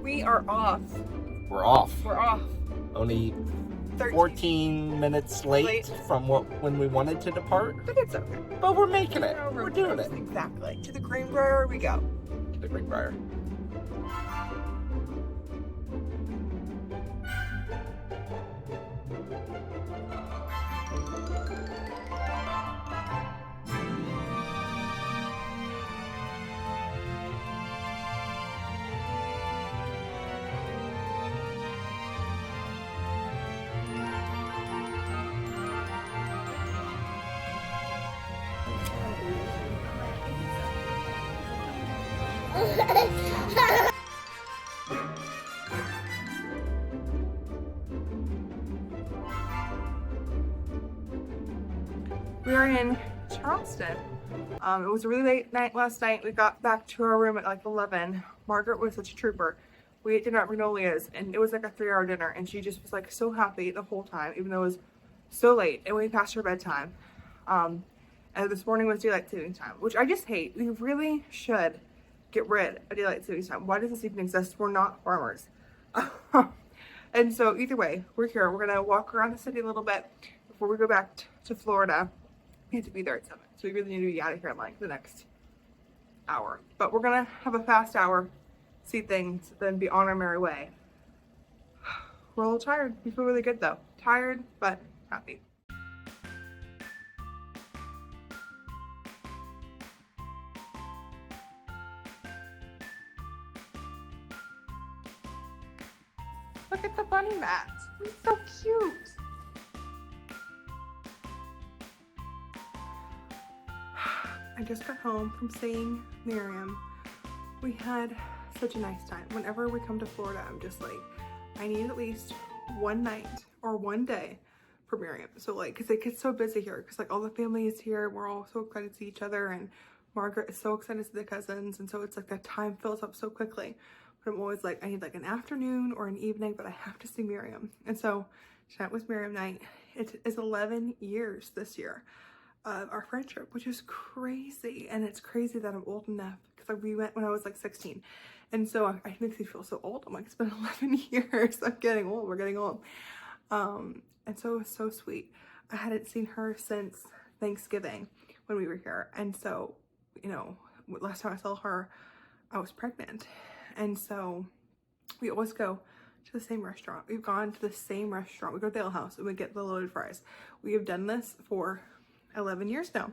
We are off. We're off. We're off. Only 14 minutes late from when we wanted to depart. But it's okay. But we're making it. We're doing it. Exactly. To the Greenbrier we go. To the Greenbrier. We are in Charleston. It was a really late night last night. We got back to our room at like 11. Margaret was such a trooper. We ate dinner at Magnolia's and it was like a 3-hour dinner and she just was like so happy the whole time, even though it was so late and we passed her bedtime. And this morning was daylight savings time, which I just hate. We really should get rid of daylight savings time. Why does this even exist? We're not farmers. And so either way, we're here. We're gonna walk around the city a little bit before we go back to Florida. We have to be there at 7, so we really need to be out of here in like the next hour. But we're gonna have a fast hour, see things, then be on our merry way. We're a little tired. We feel really good though. Tired, but happy. Look at the bunny mat. It's so cute. I just got home from seeing Miriam. We had such a nice time. Whenever we come to Florida, I'm just like, I need at least one night or one day for Miriam. So like, cause it gets so busy here, cause like all the family is here. We're all so excited to see each other and Margaret is so excited to see the cousins. And so it's like that time fills up so quickly. But I'm always like, I need like an afternoon or an evening, but I have to see Miriam. And so tonight was Miriam night. It is 11 years this year of our friendship, which is crazy. And it's crazy that I'm old enough because like we went when I was like 16. And so it makes me feel so old. I'm like, it's been 11 years. I'm getting old. We're getting old. And so it was so sweet. I hadn't seen her since Thanksgiving when we were here. And so, you know, last time I saw her, I was pregnant. And so we always go to the same restaurant. We've gone to the same restaurant. We go to the Ale House and we get the loaded fries. We have done this for 11 years now.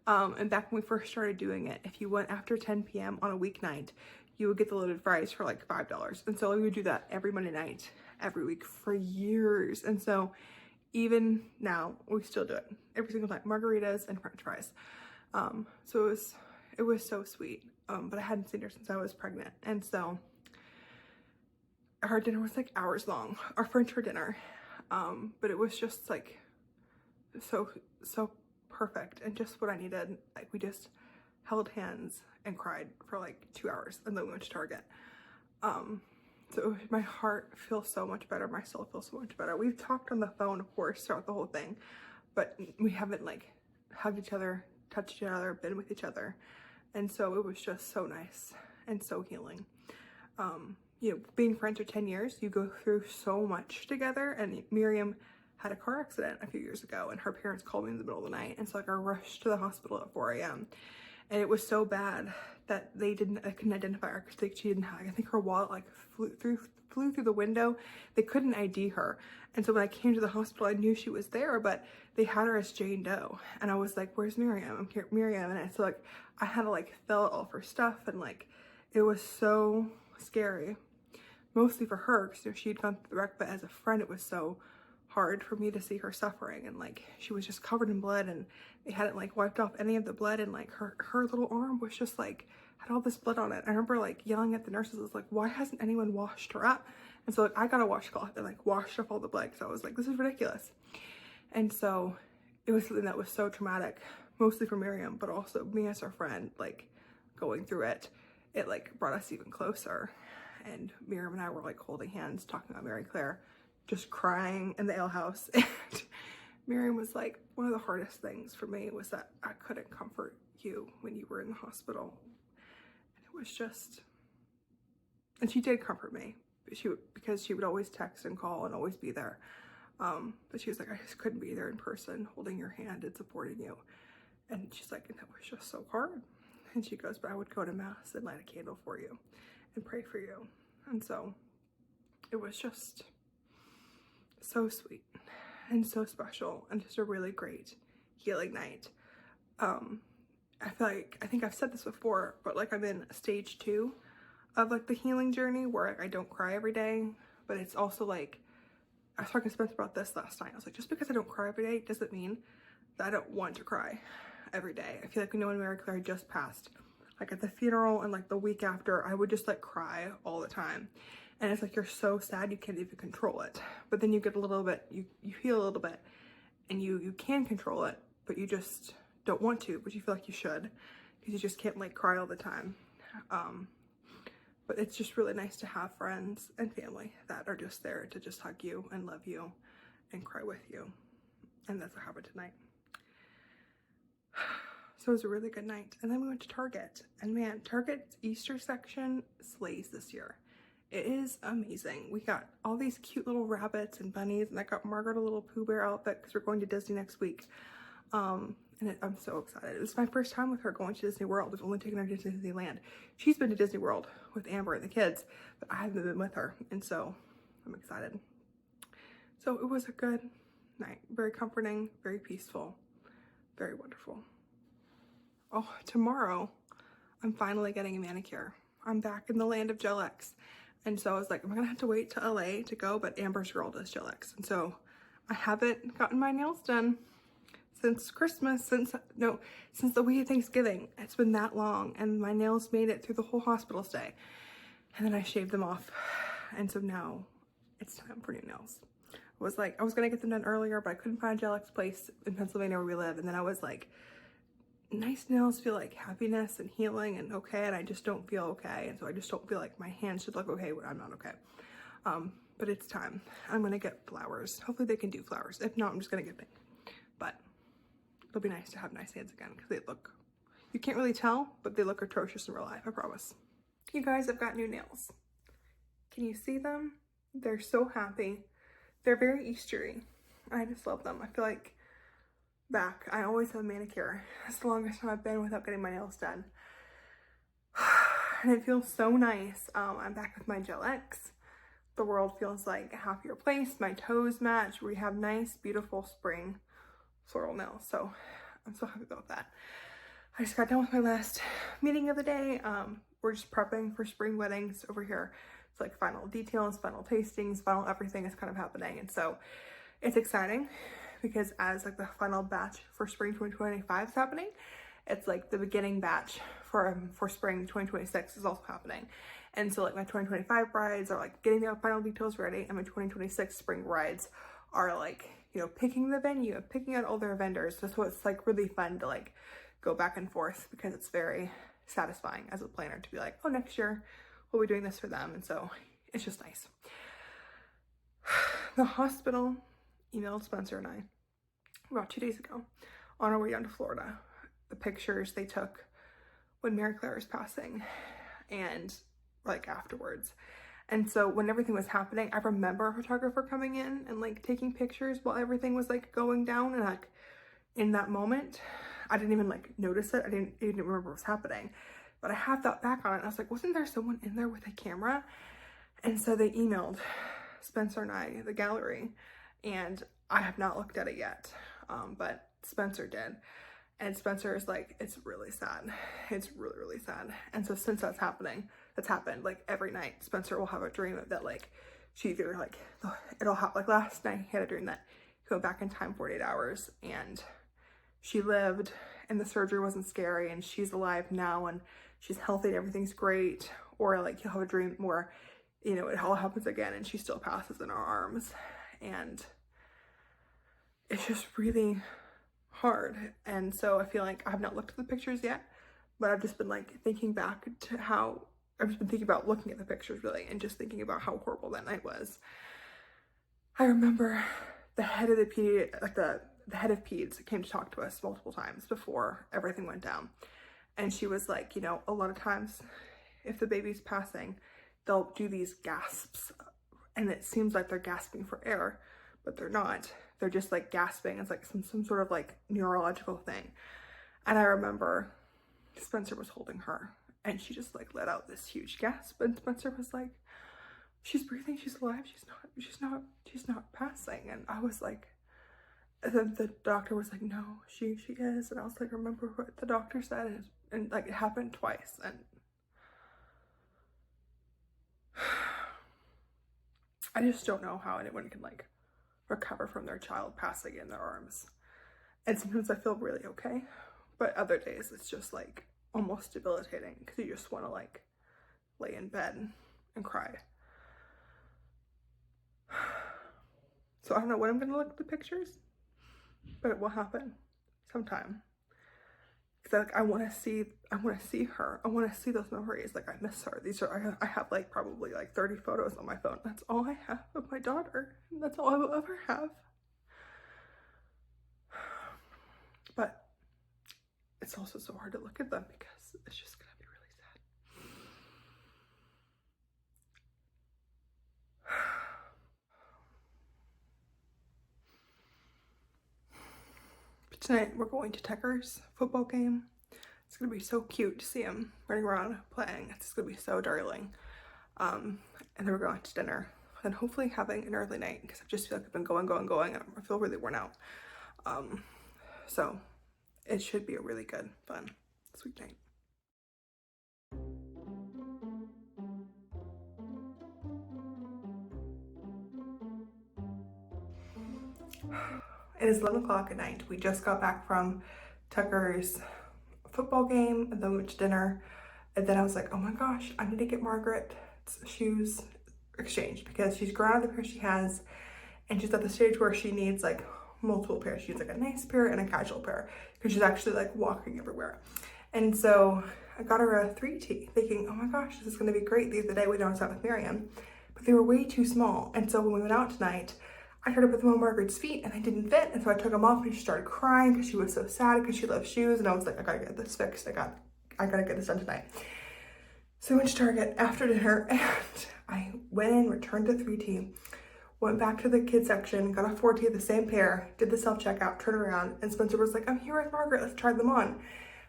And back when we first started doing it, if you went after 10 p.m. on a weeknight, you would get the loaded fries for like $5. And so we would do that every Monday night, every week for years. And so even now, we still do it every single time, margaritas and french fries. So it was so sweet. But I hadn't seen her since I was pregnant. And so our dinner was like hours long, our French for dinner. But it was just like so perfect and just what I needed. Like we just held hands and cried for like 2 hours and then we went to Target. So my heart feels so much better. My soul feels so much better. We've talked on the phone, of course, throughout the whole thing, but we haven't like hugged each other, touched each other, been with each other. And so it was just so nice and so healing. You know, being friends for 10 years, you go through so much together. And Miriam had a car accident a few years ago and her parents called me in the middle of the night. And so like I rushed to the hospital at 4 a.m. And it was so bad that I couldn't identify her because she didn't have, I think her wallet like flew through the window. They couldn't ID her. And so when I came to the hospital, I knew she was there, but they had her as Jane Doe. And I was like, where's Miriam? I'm here, Miriam. And so like, I had to like fill out all of her stuff. And like, it was so scary, mostly for her because you know, she had gone through the wreck, but as a friend, it was so hard for me to see her suffering. And like, she was just covered in blood and they hadn't like wiped off any of the blood. And like her little arm was just like, had all this blood on it. I remember like yelling at the nurses, I was like, why hasn't anyone washed her up? And so like, I got a washcloth and like washed off all the blood because I was like, this is ridiculous. And so it was something that was so traumatic, mostly for Miriam, but also me as her friend, like going through it, it like brought us even closer. And Miriam and I were like holding hands, talking about Mary Claire, just crying in the Ale House. And Miriam was like, one of the hardest things for me was that I couldn't comfort you when you were in the hospital. And it was just, and she did comfort me. Because she would always text and call and always be there. But she was like, I just couldn't be there in person, holding your hand and supporting you. And she's like, and that was just so hard. And she goes, but I would go to mass and light a candle for you and pray for you. And so it was just so sweet and so special and just a really great healing night. I feel like, I think I've said this before, but like I'm in stage 2 of like the healing journey where like, I don't cry every day, but it's also like, I was talking to Spencer about this last night. I was like, just because I don't cry every day doesn't mean that I don't want to cry every day. I feel like, when Mary Claire just passed, like at the funeral and like the week after, I would just like cry all the time. And it's like, you're so sad you can't even control it. But then you get a little bit, you feel a little bit and you can control it, but you just don't want to, but you feel like you should, because you just can't like cry all the time. But it's just really nice to have friends and family that are just there to just hug you and love you and cry with you. And that's what happened tonight. So it was a really good night. And then we went to Target. And man, Target's Easter section slays this year. It is amazing. We got all these cute little rabbits and bunnies. And I got Margaret a little Pooh Bear outfit because we're going to Disney next week. I'm so excited. It was my first time with her going to Disney World. We've only taken her to Disneyland. She's been to Disney World with Amber and the kids, but I haven't been with her, and so I'm excited. So it was a good night. Very comforting, very peaceful, very wonderful. Oh, tomorrow I'm finally getting a manicure. I'm back in the land of Gel X. And so I was like, I'm gonna have to wait to LA to go, but Amber's girl does Gel X. And so I haven't gotten my nails done since Christmas, since the week of Thanksgiving. It's been that long, and my nails made it through the whole hospital stay. And then I shaved them off. And so now it's time for new nails. I was like, I was gonna get them done earlier, but I couldn't find a Gel X place in Pennsylvania where we live. And then I was like, nice nails feel like happiness and healing and okay, and I just don't feel okay. And so I just don't feel like my hands should look okay when I'm not okay. But it's time. I'm gonna get flowers. Hopefully they can do flowers. If not, I'm just gonna get pink. But it'll be nice to have nice hands again, because they look, you can't really tell, but they look atrocious in real life, I promise. You guys, I've got new nails. Can you see them? They're so happy. They're very Eastery. I just love them. I feel like I always have a manicure. It's the longest time I've been without getting my nails done. And it feels so nice. I'm back with my Gel X. The world feels like a happier place. My toes match. We have nice, beautiful spring floral nails. So I'm so happy about that. I just got done with my last meeting of the day. We're just prepping for spring weddings over here. It's like final details, final tastings, final everything is kind of happening. And so it's exciting because as like the final batch for spring 2025 is happening, it's like the beginning batch for spring 2026 is also happening. And so like my 2025 brides are like getting their final details ready, and my 2026 spring brides are like, you know, picking the venue, picking out all their vendors. So it's like really fun to like go back and forth, because it's very satisfying as a planner to be like, oh, next year we'll be doing this for them. And so it's just nice. The hospital emailed Spencer and I about 2 days ago on our way down to Florida, the pictures they took when Mary Claire was passing and like afterwards. And so when everything was happening, I remember a photographer coming in and like taking pictures while everything was like going down. And like in that moment, I didn't even like notice it. I didn't even remember what was happening, but I have that back on it. I was like, wasn't there someone in there with a camera? And so they emailed Spencer and I the gallery, and I have not looked at it yet. But Spencer did. And Spencer is like, it's really sad. It's really, really sad. And so since that's happened, like every night, Spencer will have a dream of that, like, she either like, it'll happen, like last night he had a dream that he went back in time 48 hours and she lived and the surgery wasn't scary and she's alive now and she's healthy and everything's great. Or like he'll have a dream where, you know, it all happens again and she still passes in our arms. And it's just really hard. And so I feel like I have not looked at the pictures yet, but I've just been like thinking back to how I've just been thinking about looking at the pictures really, and just thinking about how horrible that night was. I remember the head of the head of peds came to talk to us multiple times before everything went down. And she was like, you know, a lot of times if the baby's passing, they'll do these gasps, and it seems like they're gasping for air, but they're not. They're just like gasping. It's like some sort of like neurological thing. And I remember Spencer was holding her, and she just like let out this huge gasp, and Spencer was like, she's breathing, she's alive, she's not passing. And I was like, and then the doctor was like, no, she is. And I was like, remember what the doctor said? And like, it happened twice. And I just don't know how anyone can like recover from their child passing in their arms. And sometimes I feel really okay, but other days it's just like almost debilitating, because you just want to like lay in bed and cry. So I don't know when I'm gonna look at the pictures, but it will happen sometime. Because like I want to see her. I want to see those memories. Like, I miss her. I have like probably like 30 photos on my phone. That's all I have of my daughter. And that's all I will ever have. But it's also so hard to look at them, because it's just gonna be really sad. But tonight we're going to Tucker's football game. It's gonna be so cute to see him running around playing. It's gonna be so darling. And then we're going to dinner, and hopefully having an early night, because I just feel like I've been going, and I feel really worn out. So it should be a really good, fun, sweet night. It is 11 o'clock at night. We just got back from Tucker's football game, and then we went to dinner. And then I was like, oh my gosh, I need to get Margaret's shoes exchanged, because she's grown out of the pair she has, and she's at the stage where she needs like multiple pairs. She needs like a nice pair and a casual pair, because she's actually like walking everywhere. And so I got her a 3T, thinking, oh my gosh, this is going to be great. The other day we noticed that with Miriam, but they were way too small. And so when we went out tonight, I tried to put them on Margaret's feet, and they didn't fit. And so I took them off, and she started crying because she was so sad, because she loves shoes. And I was like, I gotta get this fixed. I gotta get this done tonight. So we went to Target after dinner, and I went in, returned the 3T, went back to the kids section, got a 4T, the same pair, did the self-checkout, turned around, and Spencer was like, I'm here with Margaret, let's try them on.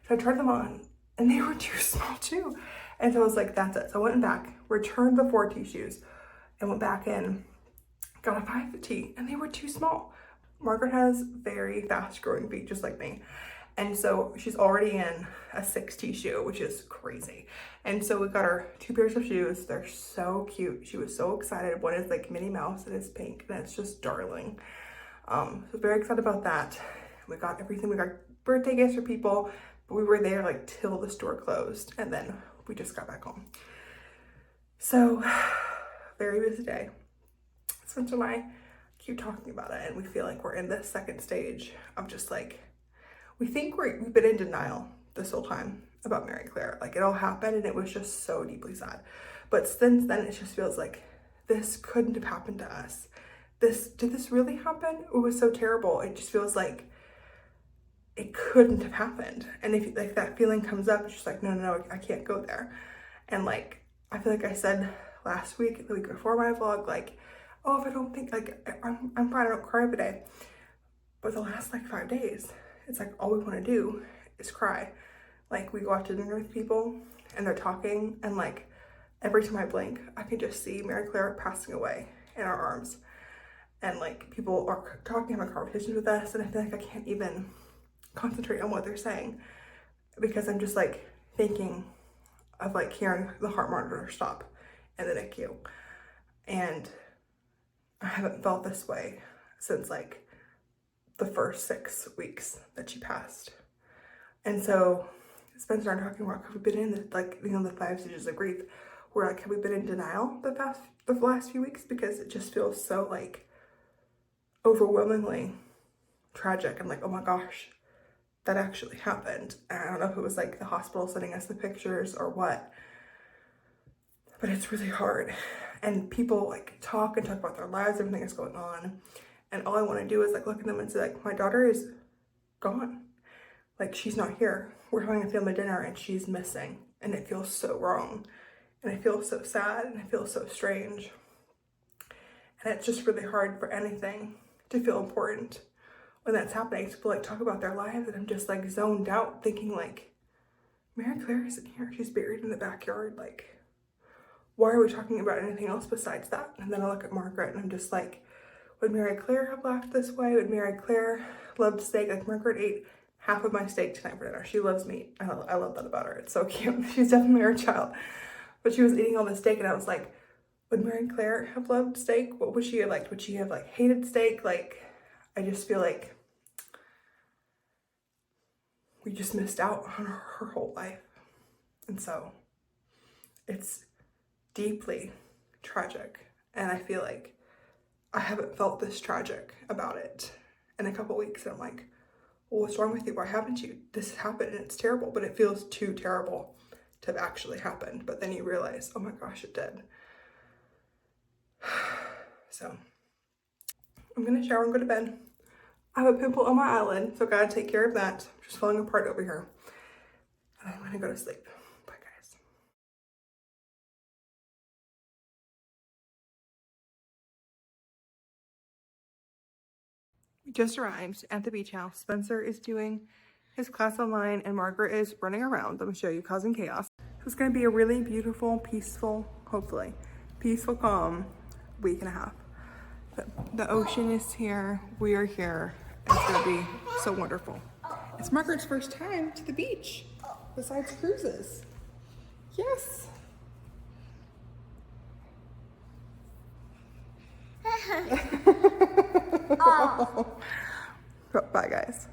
So I tried them on, and they were too small too. And so I was like, that's it. So I went back, returned the 4T shoes, and went back in, got a 5T, and they were too small. Margaret has very fast growing feet, just like me. And so she's already in a 6T shoe, which is crazy. And so we got her 2 pairs of shoes. They're so cute. She was so excited. One is like Minnie Mouse, and it's pink, and it's just darling. So very excited about that. We got everything. We got birthday gifts for people, but we were there like till the store closed, and then we just got back home. So very busy day. Spencer and I keep talking about it, and we feel like we're in this second stage of just like, we think we've been in denial this whole time about Mary Claire. Like, it all happened, and it was just so deeply sad. But since then, it just feels like this couldn't have happened to us. Did this really happen? It was so terrible. It just feels like it couldn't have happened. And if like that feeling comes up, it's just like, no, I can't go there. And like, I feel like I said last week, the week before my vlog, like, oh, if I don't think, like, I'm fine, I don't cry every day. But the last like 5 days, it's like all we want to do is cry. Like, we go out to dinner with people, and they're talking, and like every time I blink, I can just see Mary Claire passing away in our arms. And like, people are talking, having conversations with us, and I feel like I can't even concentrate on what they're saying, because I'm just like thinking of like hearing the heart monitor stop in the NICU. And I haven't felt this way since like the first 6 weeks that she passed. And so Spencer and I are talking about, have we been in the, like, you know, the 5 stages of grief? We're like, have we been in denial the last few weeks? Because it just feels so like overwhelmingly tragic. I'm like, oh my gosh, that actually happened. And I don't know if it was like the hospital sending us the pictures or what, but it's really hard. And people like talk about their lives, everything that's going on. And all I want to do is like look at them and say, like, my daughter is gone. Like, she's not here. We're having a family dinner and she's missing. And it feels so wrong And I feel so sad and I feel so strange. And it's just really hard for anything to feel important when that's happening. People like talk about their lives and I'm just like zoned out thinking like, Mary Claire isn't here. She's buried in the backyard. Like, why are we talking about anything else besides that? And then I look at Margaret and I'm just like, would Mary Claire have laughed this way? Would Mary Claire love steak? Like Margaret ate half of my steak tonight for dinner. She loves meat. I love that about her. It's so cute. She's definitely our child. But she was eating all the steak and I was like, would Mary Claire have loved steak? What would she have liked? Would she have like hated steak? Like, I just feel like we just missed out on her whole life. And so it's deeply tragic. And I feel like I haven't felt this tragic about it in a couple weeks. And I'm like, well, what's wrong with you? Why haven't you? This happened and it's terrible, but it feels too terrible to have actually happened. But then you realize, oh my gosh, it did. So I'm gonna shower and go to bed. I have a pimple on my eyelid, so gotta take care of that. I'm just falling apart over here. And I'm gonna go to sleep. Bye, guys. We just arrived at the beach house. Spencer is doing his class online and Margaret is running around. Let me show you, causing chaos. It's gonna be a really beautiful, peaceful, hopefully, peaceful, calm week and a half. The ocean is here, we are here. It's gonna be so wonderful. It's Margaret's first time to the beach, besides cruises. Yes. Oh. Bye, guys.